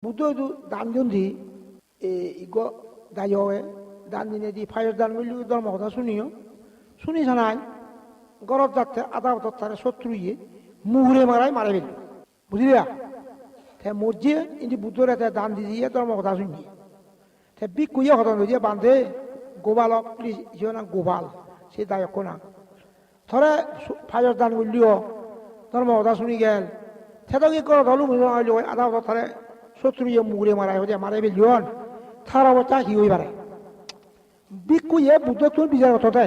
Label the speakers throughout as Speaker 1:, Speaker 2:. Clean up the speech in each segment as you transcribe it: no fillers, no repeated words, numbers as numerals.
Speaker 1: 무도도 남존디 이거 다요에 단디네디 파여단 밀리고 덜먹다 순이요 순이잖아 গরজাতে আদা দত্তারে শত্রুয়ে মুহুরে মারাই মারাবেন বুঝলিয়া তে মজ্জে ইন্দি বুদ্ধরে দান দিয়ে ধর্ম কথা শুনি তে বিকুয়ে হতন যে বান্ধে গোপাল না গোপাল সে দায়ক না থরে ফাজর দান করলিও ধর্ম কথা শুনি গেল সেটা কি করে ধলু মুসলমান আদা দত্তারে শত্রুয়ে মুহুরে মারাই হতে মারাবেন লিওন তার অবস্থা কি হই পারে বিকুয়ে বুদ্ধ তোর বিচার কথা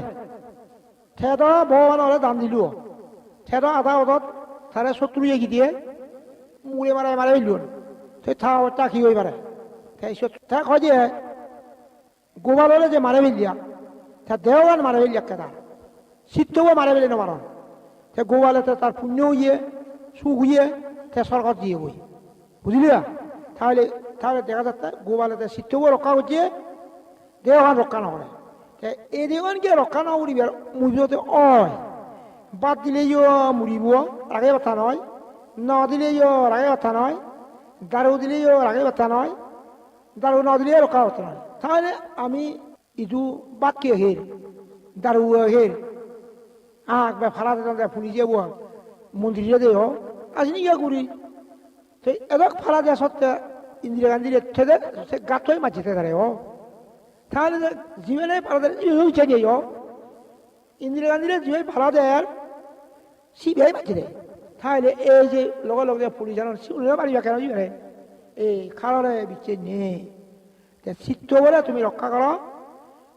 Speaker 1: থেদা ভগবানরে দান দিল থেদা আধা অদত তারে শত্রুয়ে কি দিয়ে মুড়ে মারাই মারাই লিওন সে থা অবস্থা কি হই পারে তা কয় যে গোপালরে যে মারে ফেলিয়া তা দেওয়ান মারে ফেলিয়া কেদা চিত্তও মারে ফেলে নমারণ তে গোপালে তার পুণ্য হইয়ে সুখ হইয়ে তে সরকার দিয়ে বই বুঝলিয়া তাহলে তাহলে দেখা যাচ্ছে গোপালে চিত্তও রক্ষা করছে দেওয়ান রক্ষা না করে এই দেওয়ানকে রক্ষা না করিবার মুজতে অয় বাদ দিলেও মুড়িব রাগে কথা নয় ন দিলেও রাগে কথা নয় দারু দিলেও রাগে কথা নয় দারু ন দিলেও রক্ষা কথা নয় তাহলে আমি ইদু বাক্য হের দারু হের একবার ফালা দিতে ফুলি যাব মন্দিরে দেহ আসিনি গিয়া করি তো এদক ফালা দেওয়া সত্ত্বে ইন্দিরা গান্ধীর ঠেদে সে গাত হয়ে মাছিতে দাঁড়ে তাহলে জীবনে পালা উঠে যাই ইন্দিরা গান্ধীর জীবনে ফালা দেয় সিবিআই বাঁচি দেয় তাহলে এই যে লগে লগে পুলিশ জানান পারিবা কেন জীবনে এই খাড়ে বিচ্ছে নেই চিত্ত বলে তুমি রক্ষা করো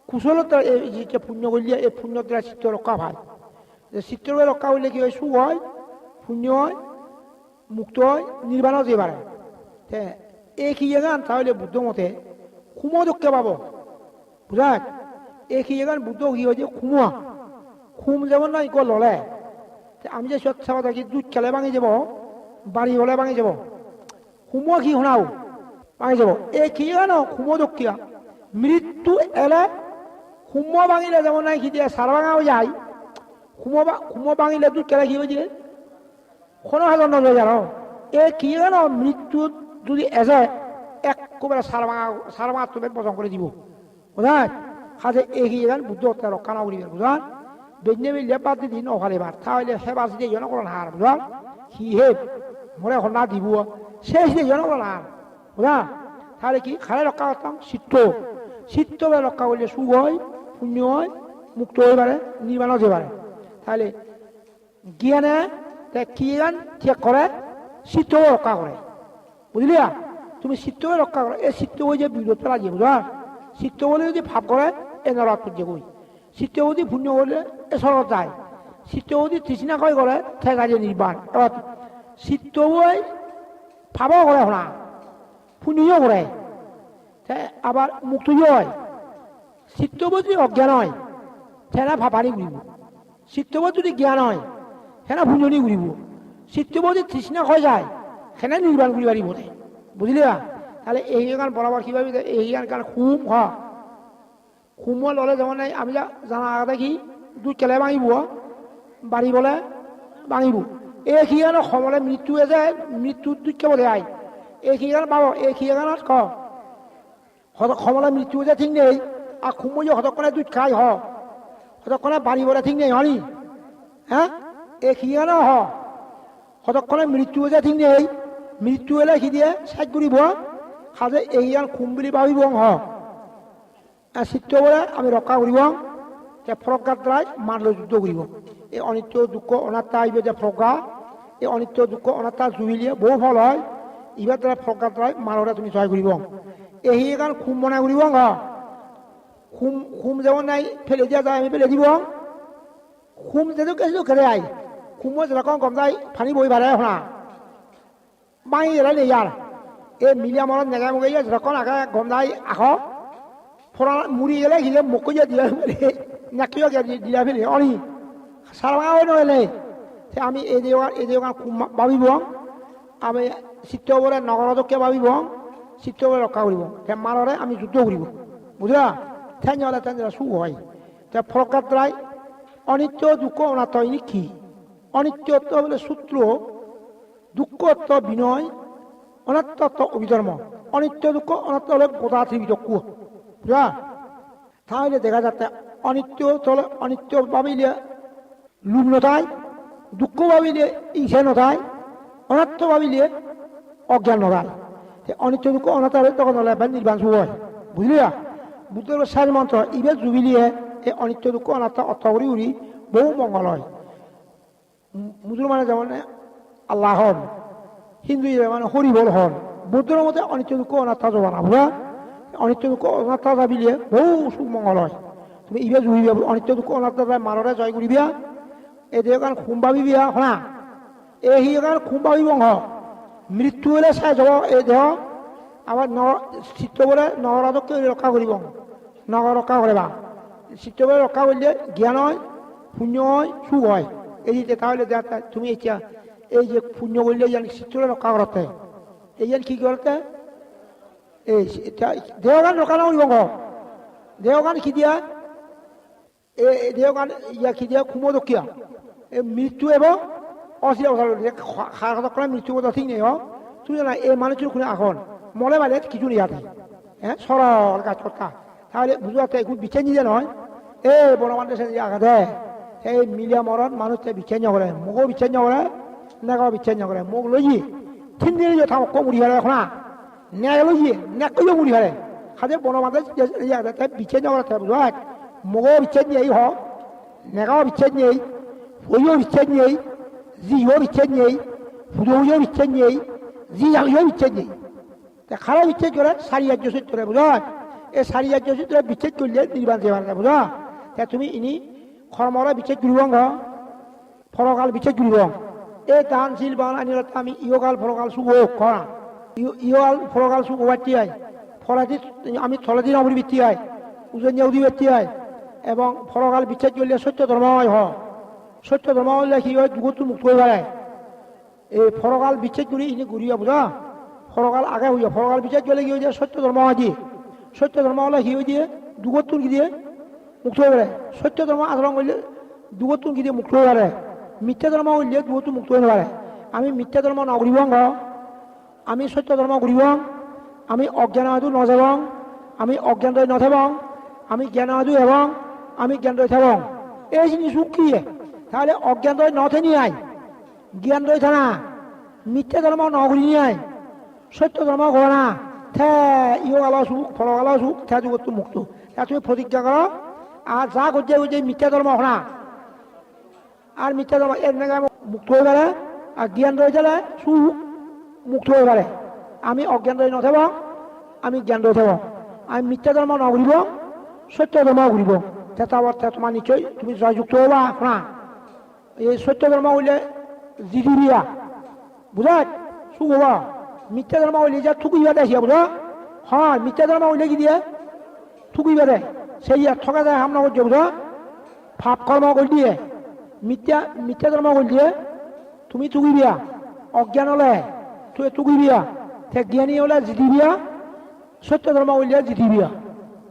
Speaker 1: কুশলতা এই যে পুণ্য করলিয়া এই পুণ্য দ্বারা চিত্ত রক্ষা হয় চিত্ত রক্ষা করলে কি হয় সুখ হয় পুণ্য হয় মুক্ত হয় নির্বাণও যে পারে এই কি জায়গান তাহলে বুদ্ধ মতে কুমদককে পাবো বুঝাক এই কি জায়গান বুদ্ধ কি হয়েছে খুমা খুম যেমন না ইকো লড়ে আমি যে সৎসা থাকি দুধ খেলে ভাঙি যাব বাড়ি হলে ভাঙি যাব খুমো কি শোনাও ভাঙি যাব এই কি জানো খুমদকিয়া মৃত্যু এলে খুম ভাঙিলে যেমন নাই কি দিয়ে সার ভাঙাও যায় খুম ভাঙিলে দুধ খেলে কি হয়েছে কোনো হাজার নজর জানো এই কি জানো মৃত্যু যদি এসে একবারে সার ভাঙা তুমি পছন্দ করে দিব বুঝায় কাজে এই গান বুদ্ধ হত্যা রক্ষা না করিবেন বুঝান বেজনে বেলিয়ে বাদ দি দিন অহালে বার তাহলে হেবার দিয়ে জনগণ হার বুঝান কি হে মরে এখন না দিব শেষ দিয়ে জনগণ হার বুঝা তাহলে কি খালে রক্ষা করতাম চিত্ত রক্ষা করলে সুখ হয় পুণ্য হয় মুক্ত হয়ে পারে নির্মাণ হতে পারে তাহলে জ্ঞানে কি গান ঠিক করে চিত্ত রক্ষা করে বুঝলিয়া তুমি চিত্তকে রক্ষা করো এই চিত্ত হয়ে যে বিরোধ পেলা যে বুঝা চিত্ত বলে যদি ভাব করে এ নরাত করছে কই চিত্ত যদি পুণ্য করলে এ সরত যায় চিত্ত যদি তৃষ্ণা কয় করে ঠেকা যে নির্বাণ এবার চিত্ত বই ভাবও করে শোনা পুণ্যও করে আবার মুক্তও হয় চিত্ত যদি অজ্ঞান হয় সেনা ভাবানি ঘুরিব চিত্ত যদি জ্ঞান হয় সেনা পুণ্যনি ঘুরিব চিত্ত যদি তৃষ্ণা হয়ে যায় সেনা নির্বাণ ঘুরি পারিব বুঝলিয়া তাহলে এই গান বরাবর কি ভাবি এই গান খুম খুম ললে যেমন আমি যা জানা আগে কি দুধ কেলে ভাঙিব বাড়ি বলে ভাঙিব এই গান সমলে মৃত্যু এসে মৃত্যু দুধ কেবল আয় এই গান পাব এই গানত সমলে মৃত্যু যে ঠিক নেই আর খুম যে হতক্ষণে দুধ খাই হতক্ষণে বাড়ি বলে ঠিক নেই হনি হ্যাঁ এই গান হতক্ষণে মৃত্যু যে ঠিক নেই মৃত্যু এলে কি দিয়ে শেষ করিব কাজে এই গান খুম বুলি ভাবিব চিত্ত বলে আমি রক্ষা করিব ফরকার দ্বারাই মানলে যুদ্ধ করিব এই অনিত্য দুঃখ অনাত্মা আহিব যে ফরকা এই অনিত্য দুঃখ অনাত্মা জুইলিয়ে বহু ফল হয় ইবার দ্বারা ফরকার দ্বারাই মানলে তুমি সহায় করিব এই গান খুম বনাই করিব খুম যেমন নাই ফেলে দিয়া যায় আমি ফেলে দিব খুম যেহেতু খেলে আই খুমো যেরকম গম যায় ফানি বই ভাড়াই শোনা বাঙি এলাই নেই আর এই মিলিয়া মনত নেগাই মুগাই যেরকম আগে গম যায় আখ ফোড়া মুড়ি গেলে গিলে মকইয়া দিলা ফেলে নাকিও দিলা ফেলে অনি সারভাঙাও নহলে আমি এই দেওয়ার ভাবিব আমি চিত্ত বলে নগরদকে ভাবিব চিত্ত বলে রক্ষা করিব মানরে আমি যুদ্ধ করিব বুঝলা ঠেন হলে ঠেন সুখ হয় ফরকার দ্বারাই অনিত্য দুঃখ অনাত্ম কি অনিত্য বলে সূত্র দুঃখ বিনয় অনাত্ম অভিধর্ম, অনিত্য দুঃখ অনাত্ম হলে গোটা ত্রিবিধক্ষ, বুঝা? তাহলে দেখা যাচ্ছে অনিত্য তলে অনিত্য ভাবিলে লোভ নথায়, দুঃখ ভাবিলে ঈর্ষা নথায়, অনাত্ম ভাবিলে অজ্ঞান নথায়। অনিত্য দুঃখ অনাত্ম হলে তখন হলে নির্বাণ শুভ হয়, বুঝলিয়া? বুদ্ধের শেষ মন্ত্র ইবে জুবিলিয়ে এই অনিত্য দুঃখ অনাত্ম অর্থ করি উড়ি বহু মঙ্গল হয়। মুসলমানে যেমন আল্লাহ হন, হিন্দু মানে হরিবল হন, বৌদ্ধর মধ্যে অনিত্য দুঃখ অনাত্মা যাবা না, বুঝা? অনিত্য দুঃখ অনাত্মা যাবিলে বহু সুখ মঙ্গল হয়। তুমি ইবে জুবিবা অনিত্য দুঃখ অনাত্মা মানরে জয় করিবিয়া, এই দেহ কারণ খুম ভাবিবিয়া শোনা, এই কারণ খুম ভাবিব মৃত্যু হলে চাই যাব এই দেহ আবার চিত্ত বলে নগরাদকে রক্ষা করিব, নগর রক্ষা করিবা। চিত্ত বলে রক্ষা করলে জ্ঞান হয়, পুণ্য হয়, সুখ হয়। এই যে তাহলে তুমি এতিয়া এই যে পুণ্য করলে জানি চিত্তরে রক্ষা করতে, এই যেন কি করতে এই দেহগান রক্ষা না করিব, দেহগান কি দিয়া এই দেহগান ইয়া কি দিয়া খুমো দক্ষিয়া এই মৃত্যু এবং অচিরা কথা মৃত্যু কথা ঠিক নেই। তুমি জানা এই মানুষের খুনে এখন মনে মানে কিছু নেই আছে, হ্যাঁ সরল কাজ করতা, তাহলে বুঝতে একটু বিচ্ছেদ নিয়ে নয়। এই বড় মানুষের সাথে আগা দেয় সেই মিলিয়া মরণ মানুষ বিচ্ছেদ করে, মুখও বিচ্ছেদ করে, নেগাও বিচ্ছেদ করে, মুখ লইয়ে তিন দিনে যে থাম মুড়ি হারে এখন নেগ লইয়ে নেক কইও মুড়ি হারে খাদে বড় মানুষ বিচ্ছেদ করে বুঝায়। মুখও বিচ্ছেদ নেই হ, নেগাও বিচ্ছেদ নেই, হইও বিচ্ছেদ নেই, জিও বিচ্ছেদ নেই, ফুদৌও বিচ্ছেদ নেই, জি জানিও বিচ্ছেদ নেই। খারাপ বিচ্ছেদ করে সারি রাজ্য সূত্রে বুঝায়। এই সারি রাজ্য সূত্রে বিচ্ছেদ করলে নির্বাণ দেওয়া বুঝা। তুমি ইনি কর্মরা বিচ্ছেদ করিব, ফলকাল বিচ্ছেদ করিব। এই দান শিল বান আনিলে আমি ইহকাল ফলকাল সুখ করা, ইহকাল ফলকাল সুখ বাড়তি হয়, ফলাদি আমি থলাদি নবৃত্তি হয়, উজনীয় অধিবৃত্তি হয়, এবং ফলকাল বিচ্ছেদ করলে সত্য ধর্ম হয়। সত্য ধর্ম হলে কি হয়, যুগত মুক্ত হয়ে পারে। এই ফলকাল বিচ্ছেদ করি ইনি ঘুরিয়া বুঝা, ফলকাল আগে হইয়া ফলকাল বিচ্ছেদ করলে কি হয়ে যায়, সত্য ধর্ম হয় দিয়ে, সত্য ধর্ম হলে কি হয়ে দিয়ে যুগত কি দিয়ে মুক্ত হয়ে পারে। সত্য ধর্ম আচরণ করলে যুগত কি দিয়ে মুক্ত হয়ে পারে, মিথ্যা ধর্ম করলে যুগত মুক্ত হয়ে পারে। আমি মিথ্যা ধর্ম নগরিব, আমি সত্য ধর্ম ঘুরিব, আমি অজ্ঞান আদু নযাব, আমি অজ্ঞান রয়ে নথাব, আমি জ্ঞান আদু এবং আমি জ্ঞান রয়ে থাক। এই জিনিস সুখ কি? তাহলে অজ্ঞান রয়ে নথে নিয়ে আয়, জ্ঞান রয়ে থানা, মিথ্যা ধর্ম নগরি নিয়ে আয়, সত্য ধর্ম ঘর না, থে ইহ আলো সুখ ফলগালো সুখ, থে যুগত মুক্ত। তুমি প্রতিজ্ঞা করো আর যা করছে ওই মিথ্যা ধর্ম না, আর মিথ্যা ধর্ম এর নাকি মুক্ত হয়ে পারে, আর জ্ঞান রয়ে গেলে সুখ মুক্ত হয়ে পারে। আমি অজ্ঞান রয়ে নথাব, আমি জ্ঞান রয়ে থাক, আমি মিথ্যা ধর্ম নগরিব, সত্য ধর্ম ঘুরিব। অর্থাৎ তোমার নিশ্চয় তুমি জয়যুক্ত হবা না। এই সত্য ধর্ম হইলে জিদিবিয়া বুঝা সুখ হবা, মিথ্যা ধর্ম হইলে যা থুকুইবা দেখিয়া বুঝা। হ্যাঁ মিথ্যা ধর্ম হইলে কি দিয়ে থুকুইবা দেয়, সেই ঠকা দেয় হামনা করছে বুঝা। পাপ কর্ম করে দিয়ে মিথ্যা ধর্ম করে দিয়ে তুমি থুকুইবিয়া, অজ্ঞান হলে তুই থুকুইবিয়া, জ্ঞানী হলে জিদিবিয়া, সত্য ধর্ম হইলে জিদিবিয়া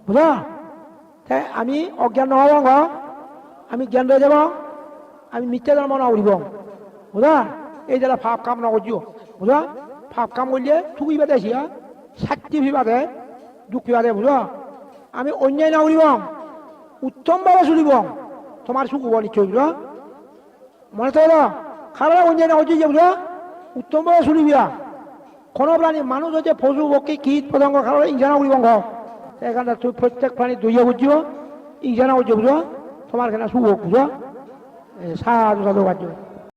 Speaker 1: বুঝা। তাই আমি অজ্ঞান নহব, আমি জ্ঞান রয়ে যাব, আমি মিথ্যা ধর্ম নকরিব বুঝা। এই যারা পাপ কাম নকরছিও বুঝা, পাপ কাম করলে থুকুই বাদে সিয়া শাক্তি বিবাদে দুঃখ বিবাদে বুঝা। আমি অন্যায় নকরিব, উত্তমভাবে চলিব, তোমার সুখ হব নিশ্চয় বুঝা। মনে থাকলো খারাপ অন্যায় নকরছি যে বুঝা, উত্তমভাবে চলিবিয়া। কোনো প্রাণী মানুষ হচ্ছে পশু পক্ষী কীট পতঙ্গ খারাপ ইংসা নকরিব, এখানে তুই প্রত্যেক প্রাণী দইয়া বুঝছো ইংসা নকরছো বুঝা, তোমার এখানে সুখ হোক বুঝা। সাধু সাধু কার্য।